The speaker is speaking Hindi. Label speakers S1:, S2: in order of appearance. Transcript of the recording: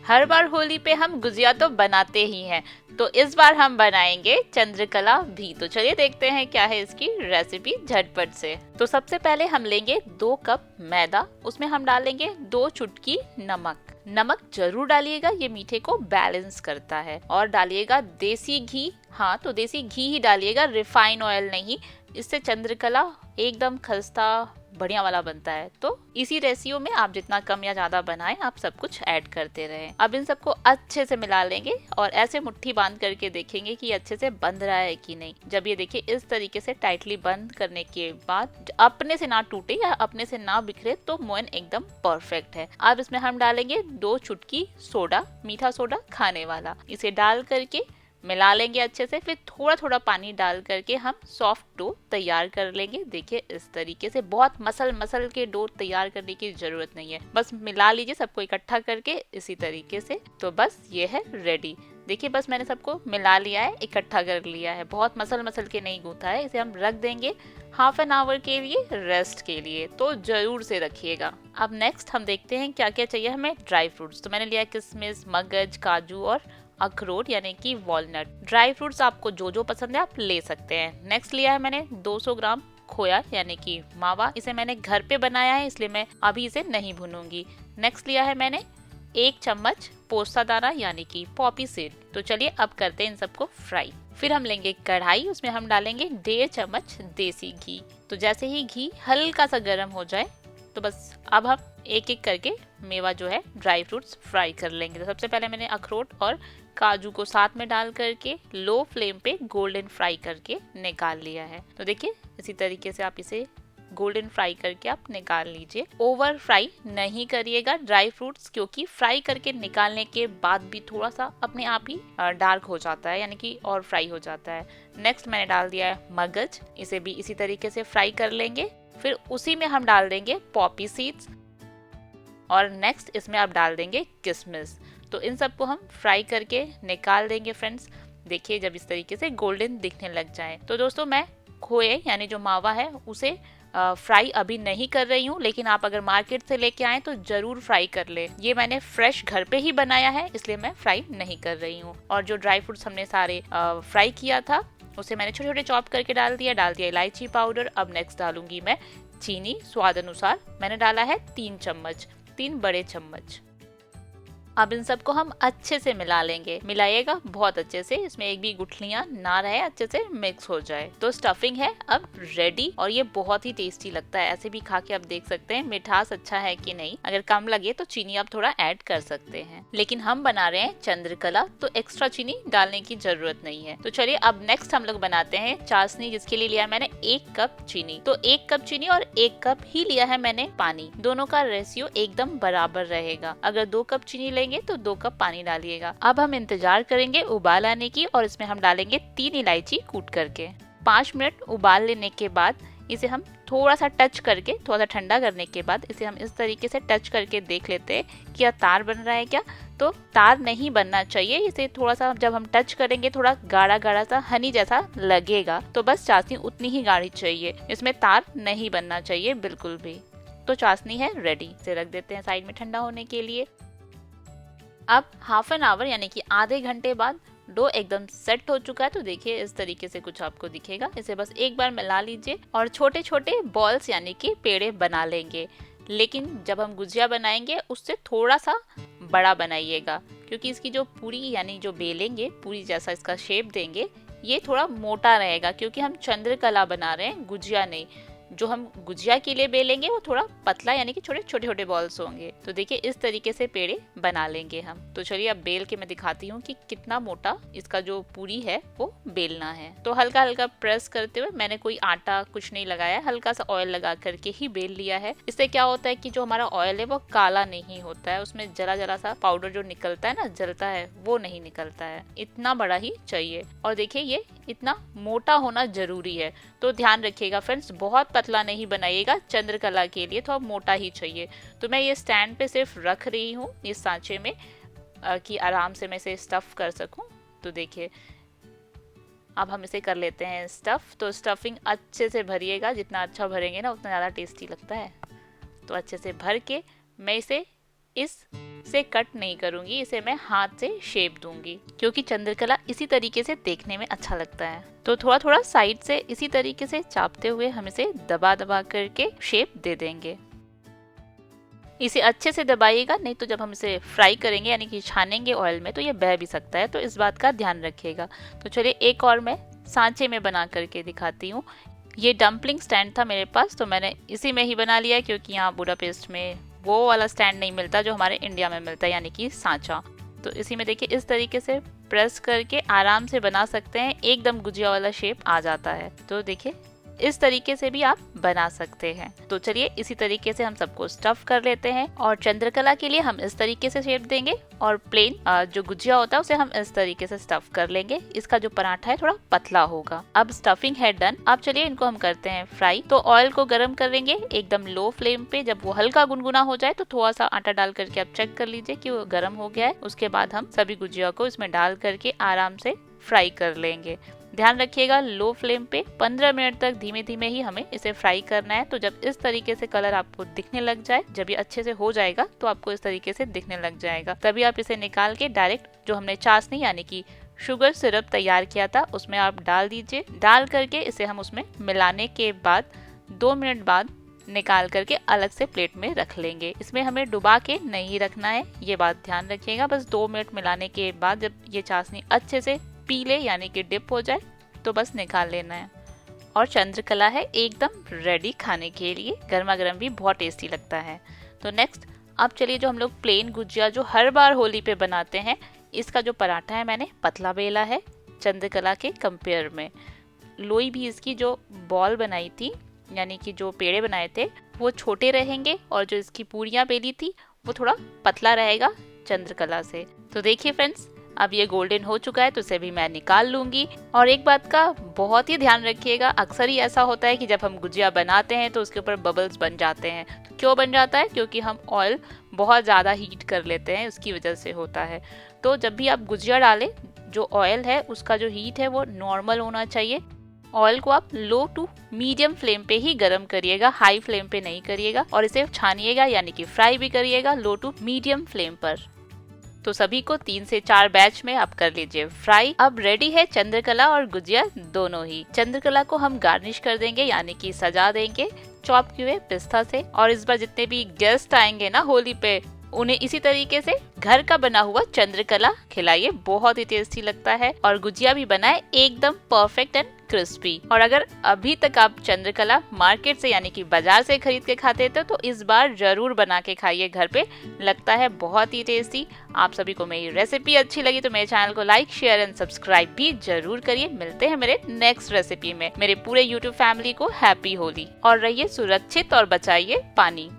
S1: हर बार होली पे हम गुजिया तो बनाते ही हैं, तो इस बार हम बनाएंगे चंद्रकला भी। तो चलिए देखते हैं क्या है इसकी रेसिपी झटपट से। तो सबसे पहले हम लेंगे 2 कप मैदा, उसमें हम डालेंगे 2 चुटकी नमक। नमक जरूर डालिएगा, ये मीठे को बैलेंस करता है। और डालिएगा देसी घी, हाँ तो देसी घी ही डालिएगा, रिफाइन ऑयल नहीं, इससे चंद्रकला एकदम खस्ता बढ़िया वाला बनता है। तो इसी रेसियो में आप जितना कम या ज्यादा बनाएं, आप सब कुछ ऐड करते रहें। अब इन सबको अच्छे से मिला लेंगे और ऐसे मुट्ठी बांध करके देखेंगे कि अच्छे से बंध रहा है कि नहीं। जब ये देखिए इस तरीके से टाइटली बंद करने के बाद अपने से ना टूटे या अपने से ना बिखरे तो मोयन एकदम परफेक्ट है। अब इसमें हम डालेंगे 2 चुटकी सोडा, मीठा सोडा खाने वाला। इसे डाल करके मिला लेंगे अच्छे से। फिर थोड़ा थोड़ा पानी डाल करके हम सॉफ्ट डो तैयार कर लेंगे। देखिए इस तरीके से, बहुत मसल के डो तैयार करने की जरूरत नहीं है, बस मिला लीजिए सबको इकट्ठा करके इसी तरीके से। तो बस ये है रेडी। देखिए बस मैंने सबको मिला लिया है, इकट्ठा कर लिया है, बहुत मसल के नहीं गूंथा है। इसे हम रख देंगे हाफ एन आवर के लिए रेस्ट के लिए, तो जरूर से रखिएगा। अब नेक्स्ट हम देखते हैं क्या क्या चाहिए हमें ड्राई फ्रूट्स। तो मैंने लिया किशमिश, मगज, काजू और अखरोट यानी कि वॉलनट। ड्राई फ्रूट्स आपको जो जो पसंद है आप ले सकते हैं। नेक्स्ट लिया है मैंने 200 ग्राम खोया यानी कि मावा। इसे मैंने घर पे बनाया है इसलिए मैं अभी इसे नहीं भूनूंगी। नेक्स्ट लिया है मैंने 1 चम्मच पोस्ता दाना यानी कि पॉपी सीड। तो चलिए अब करते हैं इन सबको फ्राई। फिर हम लेंगे कढ़ाई, उसमें हम डालेंगे 1.5 चम्मच देसी घी। तो जैसे ही घी हल्का सा गर्म हो जाए तो बस अब हम एक एक करके मेवा जो है ड्राई फ्रूट्स फ्राई कर लेंगे। तो सबसे पहले मैंने अखरोट और काजू को साथ में डाल करके लो फ्लेम पे गोल्डन फ्राई करके निकाल लिया है। तो देखिए इसी तरीके से आप इसे गोल्डन फ्राई करके आप निकाल लीजिए। ओवर फ्राई नहीं करिएगा ड्राई फ्रूट्स, क्योंकि फ्राई करके निकालने के बाद भी थोड़ा सा अपने आप ही डार्क हो जाता है, यानी कि और फ्राई हो जाता है। नेक्स्ट मैंने डाल दिया है मगज, इसे भी इसी तरीके से फ्राई कर लेंगे। फिर उसी में हम डाल देंगे पॉपी सीड्स और नेक्स्ट इसमें आप डाल देंगे किशमिश। तो इन सबको हम फ्राई करके निकाल देंगे फ्रेंड्स। देखिए जब इस तरीके से गोल्डन दिखने लग जाए। तो दोस्तों मैं खोए यानी जो मावा है उसे फ्राई अभी नहीं कर रही हूँ, लेकिन आप अगर मार्केट से लेके आए तो जरूर फ्राई कर ले। ये मैंने फ्रेश घर पे ही बनाया है इसलिए मैं फ्राई नहीं कर रही हूँ। और जो ड्राई फ्रूट्स हमने सारे फ्राई किया था उसे मैंने छोटे छोटे चॉप करके डाल दिया इलायची पाउडर। अब नेक्स्ट डालूंगी मैं चीनी स्वाद अनुसार। मैंने डाला है 3 चम्मच, 3 बड़े चम्मच। अब इन सबको हम अच्छे से मिला लेंगे। मिलाइएगा बहुत अच्छे से, इसमें एक भी गुठलियां ना रहे, अच्छे से मिक्स हो जाए। तो स्टफिंग है अब रेडी और ये बहुत ही टेस्टी लगता है। ऐसे भी खा के आप देख सकते हैं मिठास अच्छा है कि नहीं। अगर कम लगे तो चीनी आप थोड़ा ऐड कर सकते हैं, लेकिन हम बना रहे हैं चंद्रकला तो एक्स्ट्रा चीनी डालने की जरूरत नहीं है। तो चलिए अब नेक्स्ट हम लोग बनाते हैं चाशनी, जिसके लिए लिया मैंने 1 कप चीनी। तो 1 कप चीनी और 1 कप ही लिया है मैंने पानी, दोनों का रेशियो एकदम बराबर रहेगा। अगर 2 कप चीनी लेंगे तो 2 कप पानी डालिएगा। अब हम इंतजार करेंगे उबाल आने की और इसमें हम डालेंगे 3 इलायची कूट करके। 5 मिनट उबाल लेने के बाद इसे हम थोड़ा सा टच करके, थोड़ा सा ठंडा करने के बाद इसे हम इस तरीके से टच करके देख लेते हैं कि तार बन रहा है क्या। तो तार नहीं बनना चाहिए, इसे थोड़ा सा जब हम टच करेंगे थोड़ा गाढ़ा गाढ़ा सा हनी जैसा लगेगा। तो बस चाशनी उतनी ही गाढ़ी चाहिए, इसमें तार नहीं बनना चाहिए बिल्कुल भी। तो चाशनी है रेडी, इसे रख देते हैं साइड में ठंडा होने के लिए। अब हाफ एन आवर यानी कि आधे घंटे बाद डो एकदम सेट हो चुका है। तो देखिए इस तरीके से कुछ आपको दिखेगा। इसे बस एक बार मिला लीजिए और छोटे छोटे बॉल्स यानी कि पेड़े बना लेंगे। लेकिन जब हम गुजिया बनाएंगे उससे थोड़ा सा बड़ा बनाइएगा, क्योंकि इसकी जो पूरी यानी जो बेलेंगे पूरी जैसा इसका शेप देंगे ये थोड़ा मोटा रहेगा, क्योंकि हम चंद्रकला बना रहे हैं गुजिया नहीं। जो हम गुजिया के लिए बेलेंगे वो थोड़ा पतला यानी कि छोटे छोटे बॉल्स होंगे। तो देखिए इस तरीके से पेड़े बना लेंगे हम। तो चलिए अब बेल के मैं दिखाती हूँ कि कितना मोटा इसका जो पूरी है वो बेलना है। तो हल्का हल्का प्रेस करते हुए, मैंने कोई आटा कुछ नहीं लगाया, हल्का सा ऑयल लगा करके ही बेल लिया है। इससे क्या होता है कि जो हमारा ऑयल है वो काला नहीं होता है, उसमें जरा जरा सा पाउडर जो निकलता है ना, जलता है, वो नहीं निकलता है। इतना बड़ा ही चाहिए। और देखिए ये इतना मोटा होना जरूरी है। तो ध्यान रखिएगा फ्रेंड्स, बहुत पतला नहीं बनाइएगा, चंद्रकला के लिए थोड़ा मोटा ही चाहिए। तो मैं ये स्टैंड पे सिर्फ रख रही हूँ इस सांचे में कि आराम से मैं इसे स्टफ कर सकूं। तो देखिए अब हम इसे कर लेते हैं स्टफ। तो स्टफिंग अच्छे से भरिएगा, जितना अच्छा भरेंगे ना उतना ज़्यादा टेस्टी लगता है। तो अच्छे से भर के मैं इसे इस से कट नहीं करूंगी, इसे मैं हाथ से शेप दूंगी क्योंकि चंद्रकला इसी तरीके से देखने में अच्छा लगता है। तो थोड़ा थोड़ा साइड से इसी तरीके से चापते हुए हम इसे दबा दबा करके शेप दे देंगे। इसे अच्छे से दबाइएगा, नहीं तो जब हम इसे फ्राई करेंगे यानी कि छानेंगे ऑयल में तो ये बह भी सकता है, तो इस बात का ध्यान रखिएगा। तो चलिए एक और मैं सांचे में बना करके दिखाती हूँ। ये डम्पलिंग स्टैंड था मेरे पास, तो मैंने इसी में ही बना लिया क्योंकि यहाँ बुडापेस्ट में वो वाला स्टैंड नहीं मिलता जो हमारे इंडिया में मिलता है, यानी कि सांचा। तो इसी में देखिए इस तरीके से प्रेस करके आराम से बना सकते हैं, एकदम गुजिया वाला शेप आ जाता है। तो देखिए इस तरीके से भी आप बना सकते हैं। तो चलिए इसी तरीके से हम सबको स्टफ कर लेते हैं और चंद्रकला के लिए हम इस तरीके से शेप देंगे और प्लेन जो गुजिया होता है उसे हम इस तरीके से स्टफ कर लेंगे। इसका जो पराठा है थोड़ा पतला होगा। अब स्टफिंग है डन। अब चलिए इनको हम करते हैं फ्राई। तो ऑयल को गर्म करेंगे एकदम लो फ्लेम पे। जब वो हल्का गुनगुना हो जाए तो थोड़ा सा आटा डाल करके आप चेक कर लीजिए कि वो गर्म हो गया है। उसके बाद हम सभी गुजिया को इसमें डाल करके आराम से फ्राई कर लेंगे। ध्यान रखिएगा लो फ्लेम पे 15 मिनट तक धीमे धीमे ही हमें इसे फ्राई करना है। तो जब इस तरीके से कलर आपको दिखने लग जाए, जब ये अच्छे से हो जाएगा तो आपको इस तरीके से दिखने लग जाएगा, तभी आप इसे निकाल के डायरेक्ट जो हमने चाशनी यानी कि शुगर सिरप तैयार किया था उसमें आप डाल दीजिए। डाल करके इसे हम उसमें मिलाने के बाद 2 मिनट बाद निकाल करके अलग से प्लेट में रख लेंगे। इसमें हमें डुबा के नहीं रखना है, ये बात ध्यान रखिएगा। बस 2 मिनट मिलाने के बाद जब ये चाशनी अच्छे से पीले यानी कि डिप हो जाए तो बस निकाल लेना है और चंद्रकला है एकदम रेडी खाने के लिए। गर्मा गर्म भी बहुत टेस्टी लगता है। तो नेक्स्ट अब चलिए जो हम लोग प्लेन गुजिया जो हर बार होली पे बनाते हैं, इसका जो पराठा है मैंने पतला बेला है चंद्रकला के कंपेयर में। लोई भी इसकी जो बॉल बनाई थी यानी कि जो पेड़े बनाए थे वो छोटे रहेंगे और जो इसकी पूरियां बेली थी वो थोड़ा पतला रहेगा चंद्रकला से। तो देखिए फ्रेंड्स अब ये गोल्डन हो चुका है तो इसे भी मैं निकाल लूंगी। और एक बात का बहुत ही ध्यान रखिएगा, अक्सर ही ऐसा होता है कि जब हम गुजिया बनाते हैं तो उसके ऊपर बबल्स बन जाते हैं। तो क्यों बन जाता है? क्योंकि हम ऑयल बहुत ज़्यादा हीट कर लेते हैं, उसकी वजह से होता है। तो जब भी आप गुजिया डालें जो ऑयल है उसका जो हीट है वो नॉर्मल होना चाहिए। ऑयल को आप लो टू मीडियम फ्लेम पे ही गर्म करिएगा, हाई फ्लेम पे नहीं करिएगा। और इसे छानिएगा यानी कि फ्राई भी करिएगा लो टू मीडियम फ्लेम पर। तो सभी को 3 से 4 बैच में आप कर लीजिए फ्राई। अब रेडी है चंद्रकला और गुजिया दोनों ही। चंद्रकला को हम गार्निश कर देंगे यानी कि सजा देंगे चॉप किए हुए पिस्ता से। और इस बार जितने भी गेस्ट आएंगे ना होली पे, उन्हें इसी तरीके से घर का बना हुआ चंद्रकला खिलाइए, बहुत ही टेस्टी लगता है। और गुजिया भी बनाए एकदम परफेक्ट एंड क्रिस्पी। और अगर अभी तक आप चंद्रकला मार्केट से यानी कि बाजार से खरीद के खाते थे तो इस बार जरूर बना के खाइए घर पे, लगता है बहुत ही टेस्टी। आप सभी को मेरी रेसिपी अच्छी लगी तो मेरे चैनल को लाइक शेयर एंड सब्सक्राइब भी जरूर करिए। मिलते हैं मेरे नेक्स्ट रेसिपी में। मेरे पूरे यूट्यूब फैमिली को हैप्पी होली और रहिए सुरक्षित और बचाइए पानी।